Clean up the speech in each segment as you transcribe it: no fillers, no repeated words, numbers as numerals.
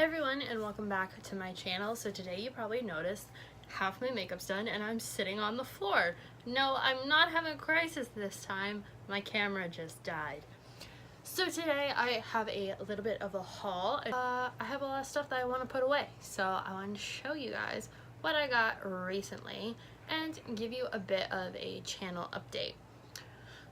Hey everyone, and welcome back to my channel. So today you probably noticed half my makeup's done and I'm sitting on the floor. No, I'm not having a crisis this time. My camera just died. So today I have a little bit of a haul. I have a lot of stuff that I want to put away. So I wanted to show you guys what I got recently and give you a bit of a channel update.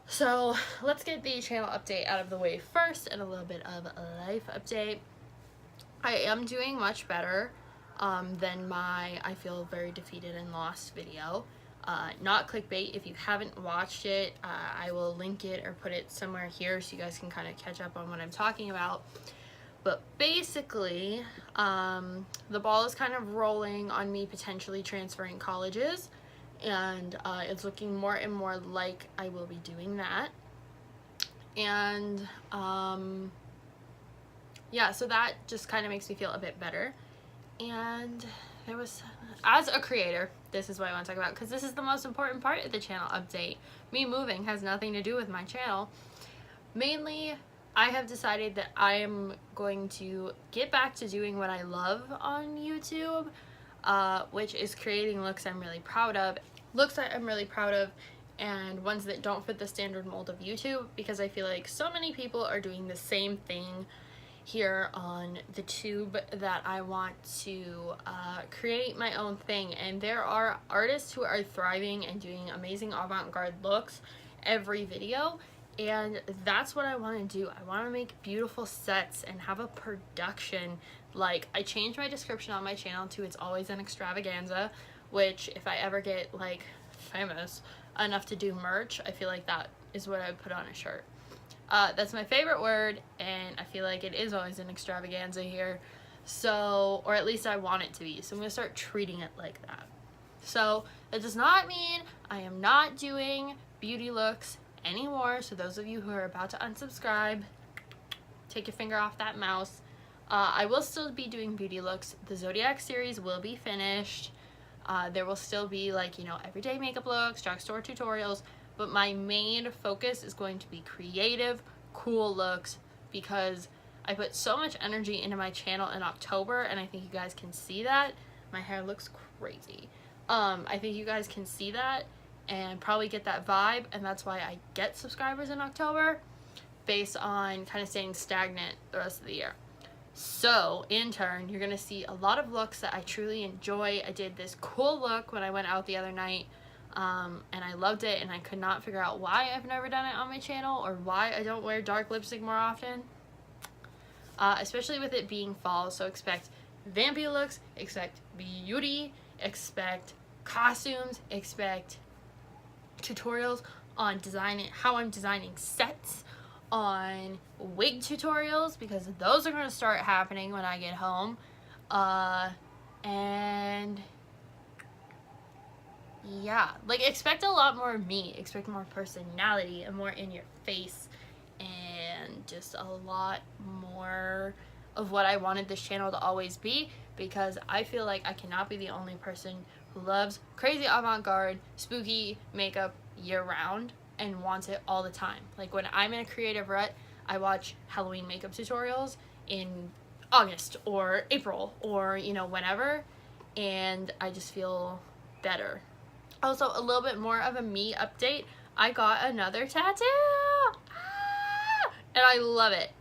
So let's get the channel update out of the way first and a little bit of a life update. I am doing much better than my I feel very defeated and lost video. Not clickbait. If you haven't watched it, I will link it or put it somewhere here so you guys can kind of catch up on what I'm talking about. But basically, the ball is kind of rolling on me potentially transferring colleges, and it's looking more and more like I will be doing that. And yeah, so that just kind of makes me feel a bit better. And there was, as a creator, this is what I want to talk about because this is the most important part of the channel update. Me moving has nothing to do with my channel. Mainly, I have decided that I am going to get back to doing what I love on YouTube, which is creating looks I'm really proud of. Looks that I'm really proud of and ones that don't fit the standard mold of YouTube, because I feel like so many people are doing the same thing here on the tube that I want to create my own thing. And there are artists who are thriving and doing amazing avant-garde looks every video, and that's what I want to do. I want to make beautiful sets and have a production. Like, I changed my description on my channel to "It's always an extravaganza," which if I ever get like famous enough to do merch, I feel like that is what I would put on a shirt. That's my favorite word, and I feel like it is always an extravaganza here. So, or at least I want it to be. So I'm gonna start treating it like that. So that does not mean I am not doing beauty looks anymore. So those of you who are about to unsubscribe, take your finger off that mouse. I will still be doing beauty looks. The Zodiac series will be finished. There will still be, like, you know, everyday makeup looks, drugstore tutorials. But my main focus is going to be creative, cool looks, because I put so much energy into my channel in October, and I think you guys can see that. My hair looks crazy. I think you guys can see that and probably get that vibe, and that's why I get subscribers in October, based on kind of staying stagnant the rest of the year. So, in turn, you're going to see a lot of looks that I truly enjoy. I did this cool look when I went out the other night. And I loved it, and I could not figure out why I've never done it on my channel or why I don't wear dark lipstick more often, especially with it being fall. So expect vampy looks, expect beauty, expect costumes, expect tutorials on how I'm designing sets, on wig tutorials, because those are going to start happening when I get home, and yeah, like, expect a lot more of me, expect more personality and more in your face, and just a lot more of what I wanted this channel to always be, because I feel like I cannot be the only person who loves crazy avant-garde, spooky makeup year-round and wants it all the time. Like, when I'm in a creative rut, I watch Halloween makeup tutorials in August or April or, you know, whenever, and I just feel better. Also, a little bit more of a me update. I got another tattoo! And I love it.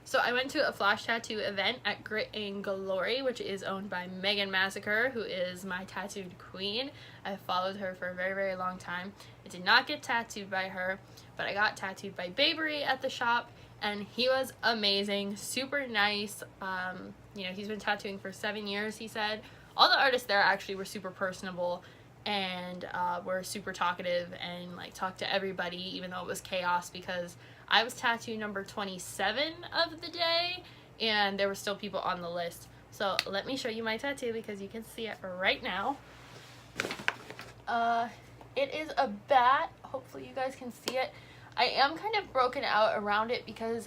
So I went to a flash tattoo event at Grit and Glory, which is owned by Megan Massacre, who is my tattooed queen. I've followed her for a very, very long time. I did not get tattooed by her, but I got tattooed by Babery at the shop, and he was amazing, super nice. You know, he's been tattooing for 7 years, he said. All the artists there actually were super personable, and were super talkative and, like, talked to everybody, even though it was chaos, because I was tattoo number 27 of the day and there were still people on the list. So let me show you my tattoo because you can see it right now. It is a bat. Hopefully you guys can see it. I am kind of broken out around it because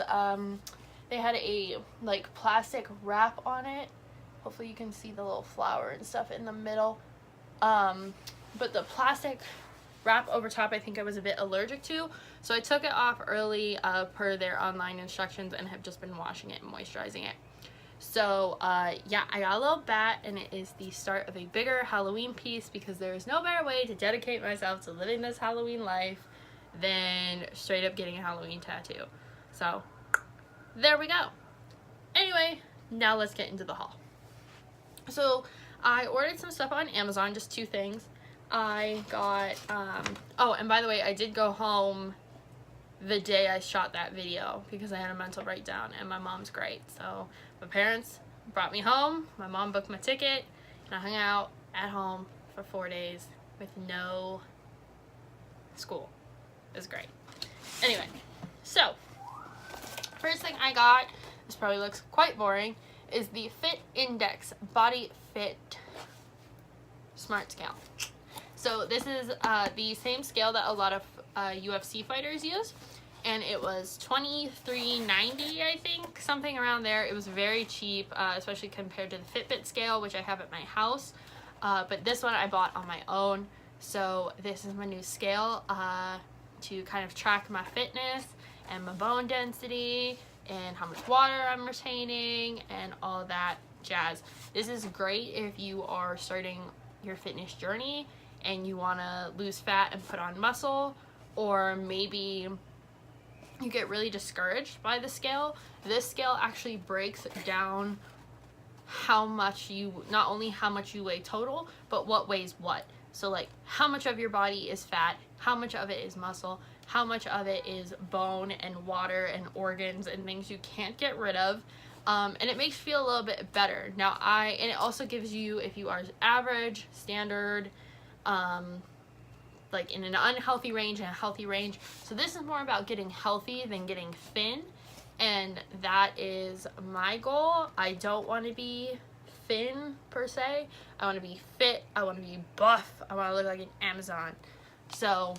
they had a, like, plastic wrap on it. Hopefully you can see the little flower and stuff in the middle. But the plastic wrap over top I think I was a bit allergic to, so I took it off early per their online instructions and have just been washing it and moisturizing it. So yeah, I got a little bat, and it is the start of a bigger Halloween piece, because there is no better way to dedicate myself to living this Halloween life than straight up getting a Halloween tattoo. So there we go. Anyway, now let's get into the haul. So I ordered some stuff on Amazon, just 2 things. I got oh, and by the way, I did go home the day I shot that video because I had a mental breakdown, and my mom's great. So my parents brought me home, my mom booked my ticket, and I hung out at home for 4 days with no school. It was great. Anyway, so first thing I got, this probably looks quite boring, is the Fit Index Body Fit Smart Scale. So this is the same scale that a lot of UFC fighters use, and it was $23.90, I think, something around there. It was very cheap, especially compared to the Fitbit scale, which I have at my house, but this one I bought on my own. So this is my new scale to kind of track my fitness and my bone density and how much water I'm retaining and all that jazz. This is great if you are starting your fitness journey and you want to lose fat and put on muscle, or maybe you get really discouraged by the scale. This scale actually breaks down how much you, not only how much you weigh total, but what weighs what. So like how much of your body is fat, how much of it is muscle, how much of it is bone and water and organs and things you can't get rid of. And it makes you feel a little bit better. Now and it also gives you, if you are average, standard, like in an unhealthy range and a healthy range. So this is more about getting healthy than getting thin, and that is my goal. I don't want to be thin per se. I want to be fit. I want to be buff. I want to look like an Amazon. So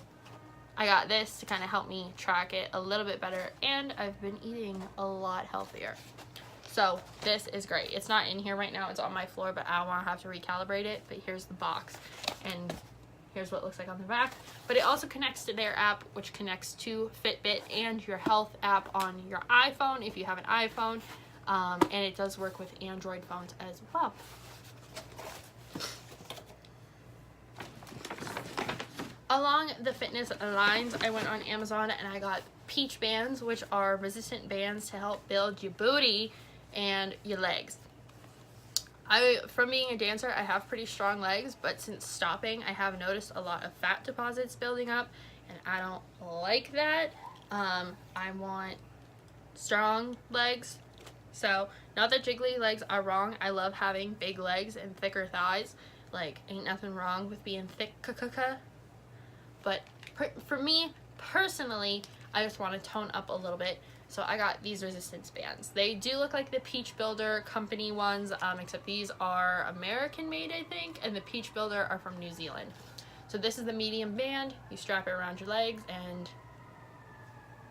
I got this to kind of help me track it a little bit better, and I've been eating a lot healthier. So this is great. It's not in here right now, it's on my floor, but I don't want to have to recalibrate it. But here's the box, and here's what it looks like on the back. But it also connects to their app, which connects to Fitbit and your health app on your iPhone if you have an iPhone, and it does work with Android phones as well. Along the fitness lines, I went on Amazon and I got Peach bands, which are resistant bands to help build your booty and your legs. From being a dancer, I have pretty strong legs, but since stopping, I have noticed a lot of fat deposits building up, and I don't like that. I want strong legs. So, not that jiggly legs are wrong. I love having big legs and thicker thighs. Like, ain't nothing wrong with being thick, but for me, personally, I just want to tone up a little bit. So I got these resistance bands. They do look like the Peach Builder company ones, except these are American made, I think, and the Peach Builder are from New Zealand. So this is the medium band. You strap it around your legs, and,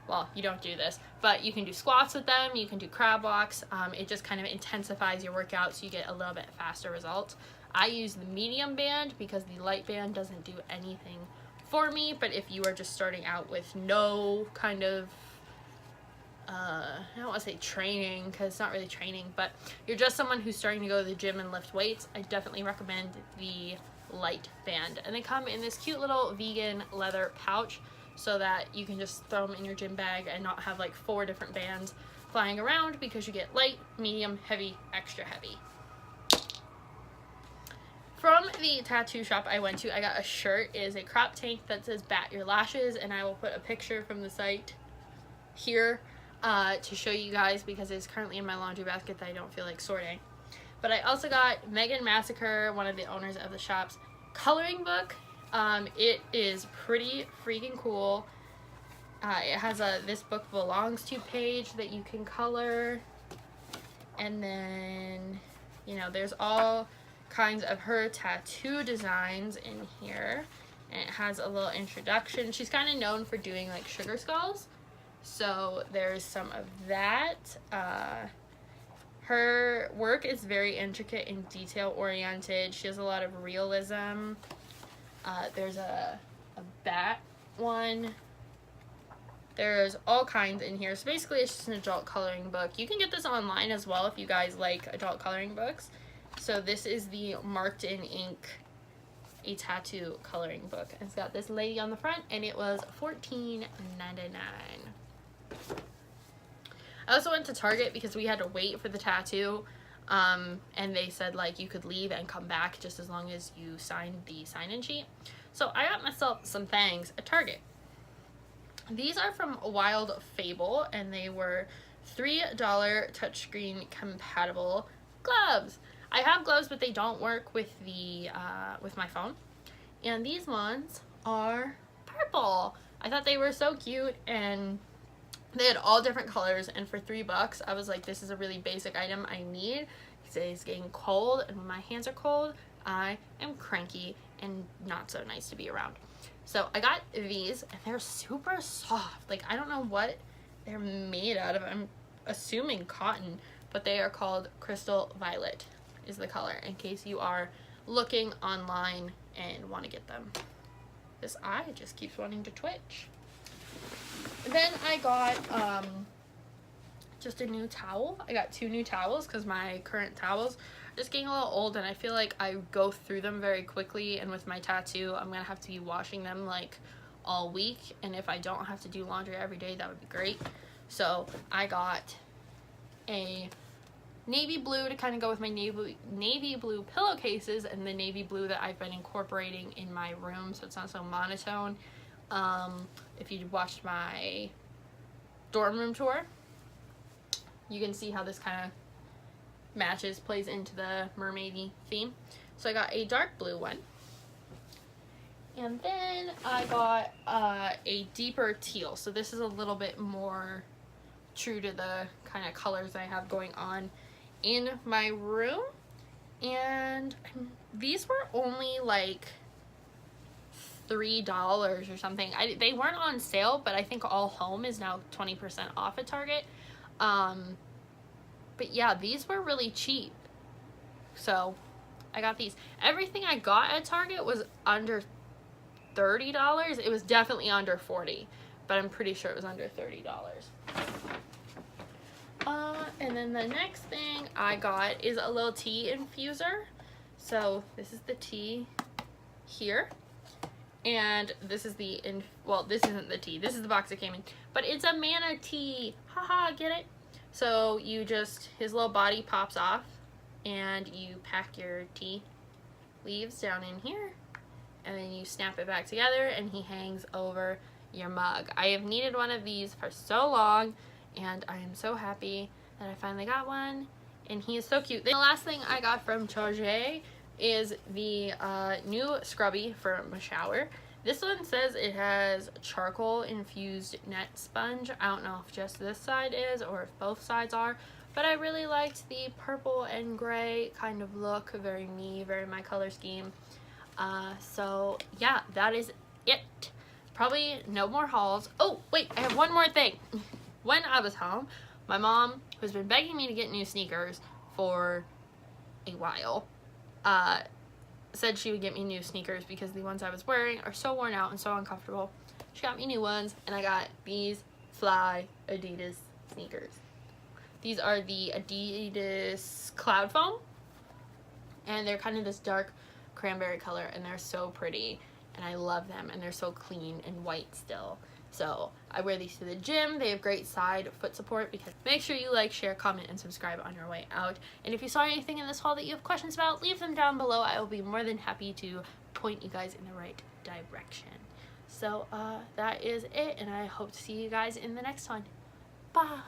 well, you don't do this, but you can do squats with them, you can do crab walks. It just kind of intensifies your workout, so you get a little bit faster results. I use the medium band because the light band doesn't do anything for me, but if you are just starting out with no kind of I don't want to say training, because it's not really training, but you're just someone who's starting to go to the gym and lift weights, I definitely recommend the light band. And they come in this cute little vegan leather pouch so that you can just throw them in your gym bag and not have like 4 different bands flying around, because you get light, medium, heavy, extra heavy. From the tattoo shop I went to, I got a shirt. It is a crop tank that says "Bat Your Lashes," and I will put a picture from the site here to show you guys, because it's currently in my laundry basket that I don't feel like sorting. But I also got Megan Massacre, one of the owners of the shop's coloring book. It is pretty freaking cool. It has a "This Book Belongs To" page that you can color, and then, you know, there's all kinds of her tattoo designs in here, and it has a little introduction. She's kind of known for doing like sugar skulls, so there's some of that. Her work is very intricate and detail oriented. She has a lot of realism. There's a bat one There's all kinds in here. So basically it's just an adult coloring book. You can get this online as well if you guys like adult coloring books. So this is the Marked in Ink A Tattoo coloring book. It's got this lady on the front and it was $14.99. I also went to Target because we had to wait for the tattoo. And they said like you could leave and come back just as long as you signed the sign-in sheet. So I got myself some things at Target. These are from Wild Fable and they were $3 touchscreen compatible gloves. I have gloves but they don't work with the with my phone. And these ones are purple. I thought they were so cute and they had all different colors, and for $3 I was like, this is a really basic item I need because it's getting cold, and when my hands are cold I am cranky and not so nice to be around. So I got these and they're super soft. Like I don't know what they're made out of. I'm assuming cotton, but they are called Crystal Violet is the color, in case you are looking online and want to get them. This eye just keeps wanting to twitch. Then I got just a new towel. I got 2 new towels because my current towels are just getting a little old and I feel like I go through them very quickly, and with my tattoo I'm gonna have to be washing them like all week, and if I don't have to do laundry every day that would be great. So I got a navy blue to kind of go with my navy blue pillowcases and the navy blue that I've been incorporating in my room so it's not so monotone. If you watched my dorm room tour, you can see how this kind of plays into the mermaidy theme. So I got a dark blue one. And then I got a deeper teal. So this is a little bit more true to the kind of colors I have going on in my room. And these were only like $3 or something. They weren't on sale, but I think All Home is now 20% off at Target. But yeah, these were really cheap. So I got these. Everything I got at Target was under $30. It was definitely under $40, but I'm pretty sure it was under $30. And then the next thing I got is a little tea infuser. So this is the tea here. And this is the, well, this isn't the tea. This is the box it came in. But it's a manatee. Haha, get it? So you just, his little body pops off. And you pack your tea leaves down in here. And then you snap it back together. And he hangs over your mug. I have needed one of these for so long. And I am so happy that I finally got one. And he is so cute. The last thing I got from Target is the new scrubby for my shower. This one says it has charcoal infused net sponge. I don't know if just this side is or if both sides are, but I really liked the purple and gray kind of look. Very me, very my color scheme. So yeah, that is it. Probably no more hauls. Oh wait, I have one more thing. When I was home, my mom, who's been begging me to get new sneakers for a while, said she would get me new sneakers because the ones I was wearing are so worn out and so uncomfortable. She got me new ones, and I got these fly Adidas sneakers. These are the Adidas Cloud Foam, and they're kind of this dark cranberry color, and they're so pretty, and I love them, and they're so clean and white still. So I wear these to the gym. They have great side foot support. Because make sure you like, share, comment, and subscribe on your way out. And if you saw anything in this haul that you have questions about, leave them down below. I will be more than happy to point you guys in the right direction. So that is it, and I hope to see you guys in the next one. Bye.